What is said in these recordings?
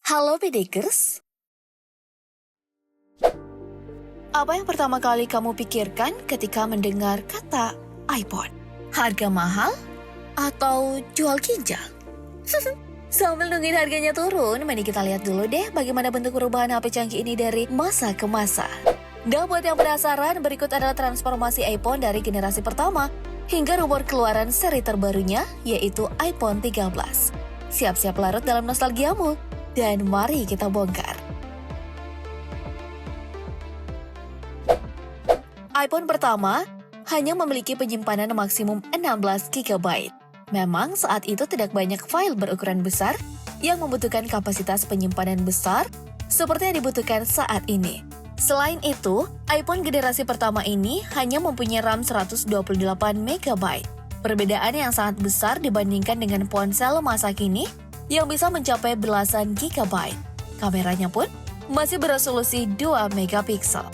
Halo Bedekers, apa yang pertama kali kamu pikirkan ketika mendengar kata iPhone? Harga mahal atau jual ginjal? Sambil nungguin harganya turun, mari kita lihat dulu deh bagaimana bentuk perubahan HP canggih ini dari masa ke masa. Dan buat yang penasaran, berikut adalah transformasi iPhone dari generasi pertama hingga rumor keluaran seri terbarunya, yaitu iPhone 13. Siap-siap larut dalam nostalgiamu, dan mari kita bongkar. iPhone pertama hanya memiliki penyimpanan maksimum 16 GB. Memang saat itu tidak banyak file berukuran besar yang membutuhkan kapasitas penyimpanan besar seperti yang dibutuhkan saat ini. Selain itu, iPhone generasi pertama ini hanya mempunyai RAM 128 MB. Perbedaan yang sangat besar dibandingkan dengan ponsel masa kini yang bisa mencapai belasan gigabyte. Kameranya pun masih beresolusi 2 megapiksel.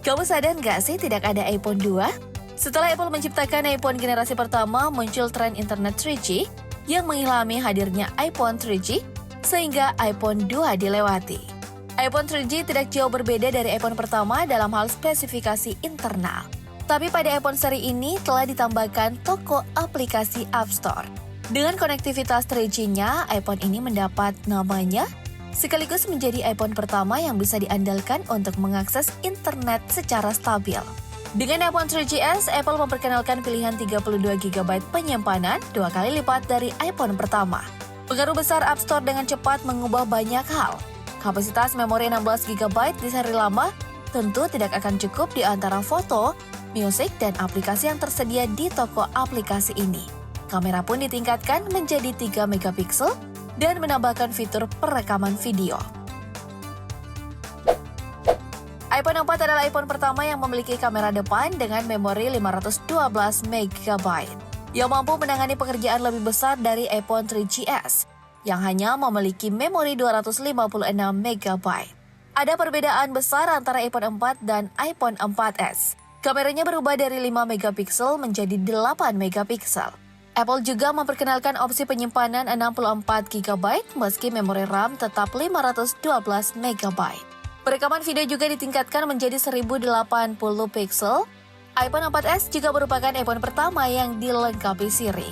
Kamu sadar nggak sih tidak ada iPhone 2? Setelah Apple menciptakan iPhone generasi pertama, muncul tren internet 3G yang mengilhami hadirnya iPhone 3G sehingga iPhone 2 dilewati. iPhone 3G tidak jauh berbeda dari iPhone pertama dalam hal spesifikasi internal. Tapi pada iPhone seri ini telah ditambahkan toko aplikasi App Store. Dengan konektivitas 3G-nya, iPhone ini mendapat namanya sekaligus menjadi iPhone pertama yang bisa diandalkan untuk mengakses internet secara stabil. Dengan iPhone 3GS, Apple memperkenalkan pilihan 32 GB penyimpanan, 2 kali lipat dari iPhone pertama. Pengaruh besar App Store dengan cepat mengubah banyak hal. Kapasitas memori 16 GB di seri lama tentu tidak akan cukup di antara foto, musik, dan aplikasi yang tersedia di toko aplikasi ini. Kamera pun ditingkatkan menjadi 3 megapiksel dan menambahkan fitur perekaman video. iPhone 4 adalah iPhone pertama yang memiliki kamera depan dengan memori 512 MB yang mampu menangani pekerjaan lebih besar dari iPhone 3GS yang hanya memiliki memori 256 MB. Ada perbedaan besar antara iPhone 4 dan iPhone 4S. Kameranya berubah dari 5 megapiksel menjadi 8 megapiksel. Apple juga memperkenalkan opsi penyimpanan 64 GB meski memori RAM tetap 512 MB. Perekaman video juga ditingkatkan menjadi 1080 pixel. iPhone 4S juga merupakan iPhone pertama yang dilengkapi Siri.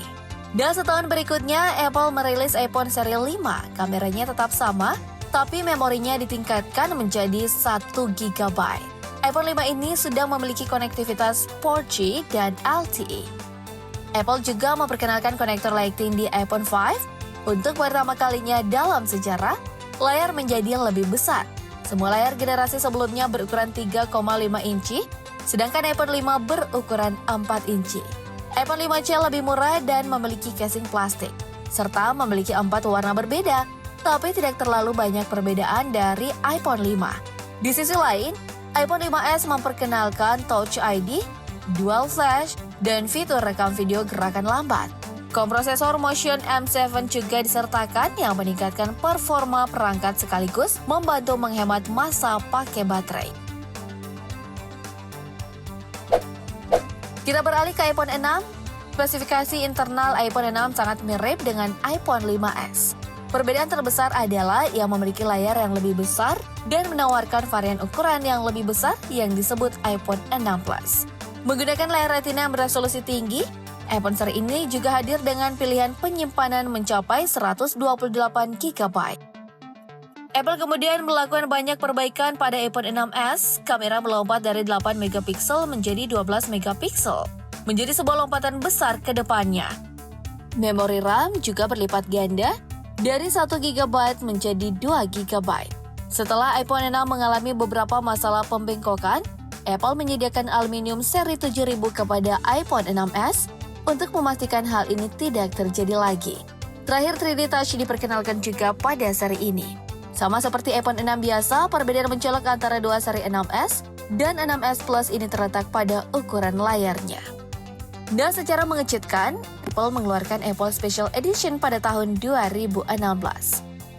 Dan setahun berikutnya, Apple merilis iPhone seri 5. Kameranya tetap sama, tapi memorinya ditingkatkan menjadi 1 GB. iPhone 5 ini sudah memiliki konektivitas 4G dan LTE. Apple juga memperkenalkan konektor Lightning di iPhone 5. Untuk pertama kalinya dalam sejarah, layar menjadi lebih besar. Semua layar generasi sebelumnya berukuran 3,5 inci, sedangkan iPhone 5 berukuran 4 inci. iPhone 5C lebih murah dan memiliki casing plastik, serta memiliki 4 warna berbeda, tapi tidak terlalu banyak perbedaan dari iPhone 5. Di sisi lain, iPhone 5S memperkenalkan Touch ID, Dual Flash, dan fitur rekam video gerakan lambat. Komprosesor Motion M7 juga disertakan yang meningkatkan performa perangkat sekaligus membantu menghemat masa pakai baterai. Kita beralih ke iPhone 6. Spesifikasi internal iPhone 6 sangat mirip dengan iPhone 5S. Perbedaan terbesar adalah yang memiliki layar yang lebih besar dan menawarkan varian ukuran yang lebih besar yang disebut iPhone 6 Plus. Menggunakan layar retina yang beresolusi tinggi, iPhone seri ini juga hadir dengan pilihan penyimpanan mencapai 128 GB. Apple kemudian melakukan banyak perbaikan pada iPhone 6s. Kamera melompat dari 8 megapiksel menjadi 12 megapiksel, menjadi sebuah lompatan besar ke depannya. Memori RAM juga berlipat ganda dari 1 GB menjadi 2 GB. Setelah iPhone 6 mengalami beberapa masalah pembengkokan, Apple menyediakan aluminium seri 7000 kepada iPhone 6s untuk memastikan hal ini tidak terjadi lagi. Terakhir, 3D Touch diperkenalkan juga pada seri ini. Sama seperti iPhone 6 biasa, perbedaan mencolok antara dua seri 6s dan 6s Plus ini terletak pada ukuran layarnya. Dan secara mengejutkan, Apple mengeluarkan Apple Special Edition pada tahun 2016.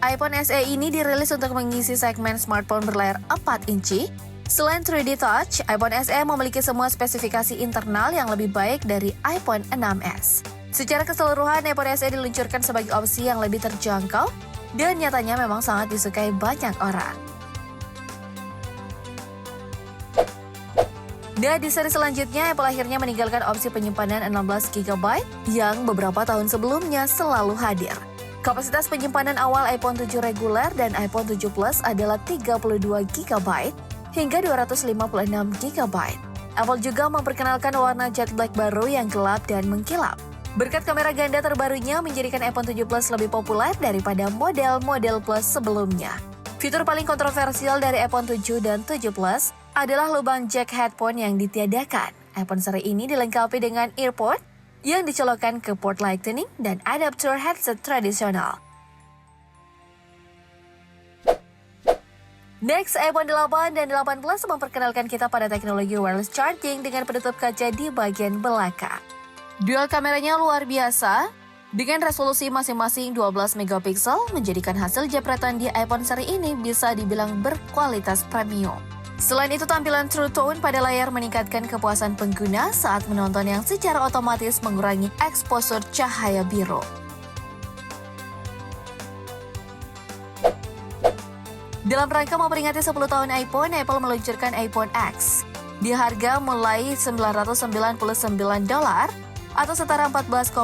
iPhone SE ini dirilis untuk mengisi segmen smartphone berlayar 4 inci. Selain 3D Touch, iPhone SE memiliki semua spesifikasi internal yang lebih baik dari iPhone 6s. Secara keseluruhan, iPhone SE diluncurkan sebagai opsi yang lebih terjangkau dan nyatanya memang sangat disukai banyak orang. Dan di seri selanjutnya, Apple akhirnya meninggalkan opsi penyimpanan 16GB yang beberapa tahun sebelumnya selalu hadir. Kapasitas penyimpanan awal iPhone 7 reguler dan iPhone 7 Plus adalah 32GB hingga 256GB. Apple juga memperkenalkan warna jet black baru yang gelap dan mengkilap. Berkat kamera ganda terbarunya menjadikan iPhone 7 Plus lebih populer daripada model-model Plus sebelumnya. Fitur paling kontroversial dari iPhone 7 dan 7 Plus adalah lubang jack headphone yang ditiadakan. iPhone seri ini dilengkapi dengan earpod yang dicolokkan ke port Lightning dan adapter headset tradisional. Next, iPhone 8 dan 8 Plus memperkenalkan kita pada teknologi wireless charging dengan penutup kaca di bagian belakang. Dual kameranya luar biasa, dengan resolusi masing-masing 12 megapiksel, menjadikan hasil jepretan di iPhone seri ini bisa dibilang berkualitas premium. Selain itu, tampilan True Tone pada layar meningkatkan kepuasan pengguna saat menonton yang secara otomatis mengurangi exposure cahaya biru. Dalam rangka memperingati 10 tahun iPhone, Apple meluncurkan iPhone X di harga mulai $999 atau setara 14,5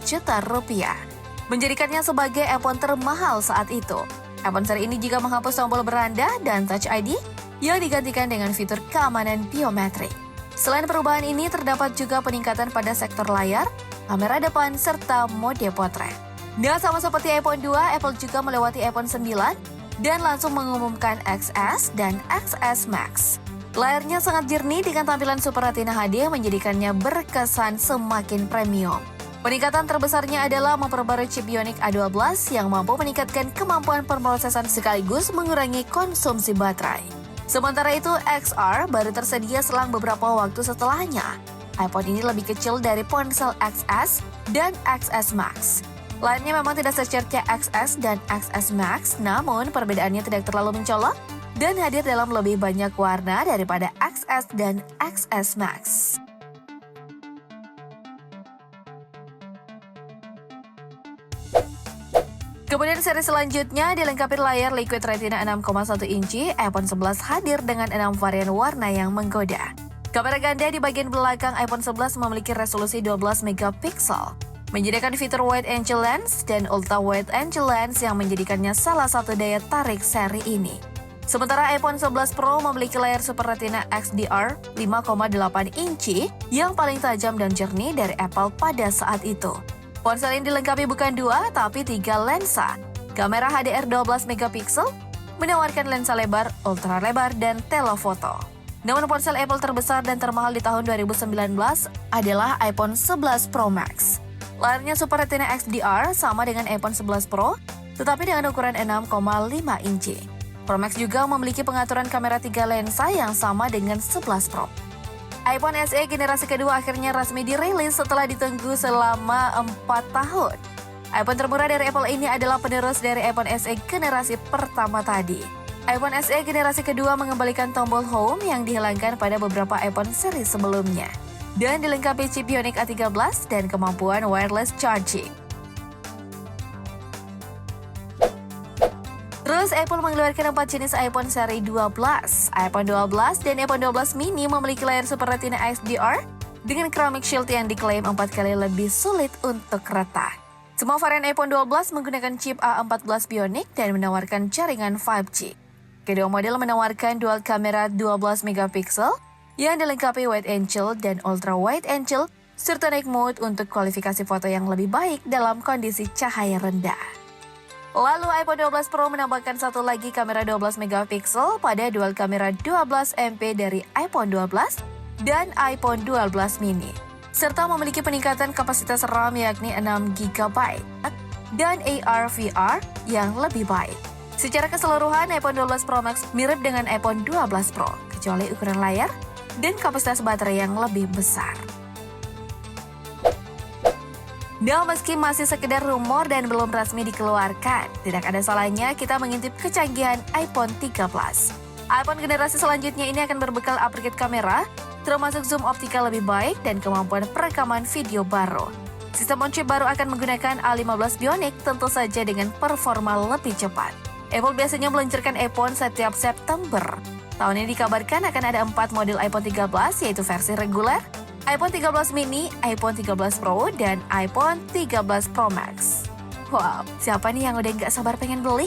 juta rupiah, menjadikannya sebagai iPhone termahal saat itu. iPhone seri ini juga menghapus tombol beranda dan Touch ID yang digantikan dengan fitur keamanan biometrik. Selain perubahan ini, terdapat juga peningkatan pada sektor layar, kamera depan, serta mode potret. Dan sama seperti iPhone 2, Apple juga melewati iPhone 9 dan langsung mengumumkan XS dan XS Max. Layarnya sangat jernih dengan tampilan Super Retina HD menjadikannya berkesan semakin premium. Peningkatan terbesarnya adalah memperbarui chip Bionic A12 yang mampu meningkatkan kemampuan pemrosesan sekaligus mengurangi konsumsi baterai. Sementara itu, XR baru tersedia selang beberapa waktu setelahnya. iPhone ini lebih kecil dari ponsel XS dan XS Max. Layarnya memang tidak secercah XS dan XS Max, namun perbedaannya tidak terlalu mencolok dan hadir dalam lebih banyak warna daripada XS dan XS Max. Kemudian seri selanjutnya dilengkapi layar Liquid Retina 6,1 inci, iPhone 11 hadir dengan 6 varian warna yang menggoda. Kamera ganda di bagian belakang iPhone 11 memiliki resolusi 12 megapiksel, menyediakan fitur wide angle lens dan ultra wide angle lens yang menjadikannya salah satu daya tarik seri ini. Sementara iPhone 11 Pro memiliki layar Super Retina XDR 5,8 inci yang paling tajam dan jernih dari Apple pada saat itu. Ponsel ini dilengkapi bukan 2, tapi 3 lensa. Kamera HDR 12 megapiksel, menawarkan lensa lebar, ultra lebar, dan telefoto. Namun ponsel Apple terbesar dan termahal di tahun 2019 adalah iPhone 11 Pro Max. Layarnya Super Retina XDR sama dengan iPhone 11 Pro, tetapi dengan ukuran 6,5 inci. Pro Max juga memiliki pengaturan kamera 3 lensa yang sama dengan 11 Pro. iPhone SE generasi kedua akhirnya resmi dirilis setelah ditunggu selama 4 tahun. iPhone termurah dari Apple ini adalah penerus dari iPhone SE generasi pertama tadi. iPhone SE generasi kedua mengembalikan tombol home yang dihilangkan pada beberapa iPhone seri sebelumnya, dan dilengkapi chip Bionic A13 dan kemampuan wireless charging. Terus Apple mengeluarkan 4 jenis iPhone seri 12. iPhone 12 dan iPhone 12 mini memiliki layar Super Retina XDR dengan ceramic shield yang diklaim 4 kali lebih sulit untuk retak. Semua varian iPhone 12 menggunakan chip A14 Bionic dan menawarkan jaringan 5G. Kedua model menawarkan dual kamera 12 megapiksel yang dilengkapi wide angle dan ultra wide angle serta night mode untuk kualifikasi foto yang lebih baik dalam kondisi cahaya rendah. Lalu iPhone 12 Pro menambahkan satu lagi kamera 12 megapiksel pada dual kamera 12 MP dari iPhone 12 dan iPhone 12 mini, serta memiliki peningkatan kapasitas RAM yakni 6 GB dan AR/VR yang lebih baik. Secara keseluruhan, iPhone 12 Pro Max mirip dengan iPhone 12 Pro, kecuali ukuran layar dan kapasitas baterai yang lebih besar. Dan meski masih sekedar rumor dan belum resmi dikeluarkan, tidak ada salahnya kita mengintip kecanggihan iPhone 13. iPhone generasi selanjutnya ini akan berbekal upgrade kamera, termasuk zoom optikal lebih baik dan kemampuan perekaman video baru. Sistem on-chip baru akan menggunakan A15 Bionic, tentu saja dengan performa lebih cepat. Apple biasanya meluncurkan iPhone setiap September. Tahun ini dikabarkan akan ada 4 model iPhone 13, yaitu versi reguler, iPhone 13 mini, iPhone 13 Pro, dan iPhone 13 Pro Max. Wow, siapa nih yang udah nggak sabar pengen beli?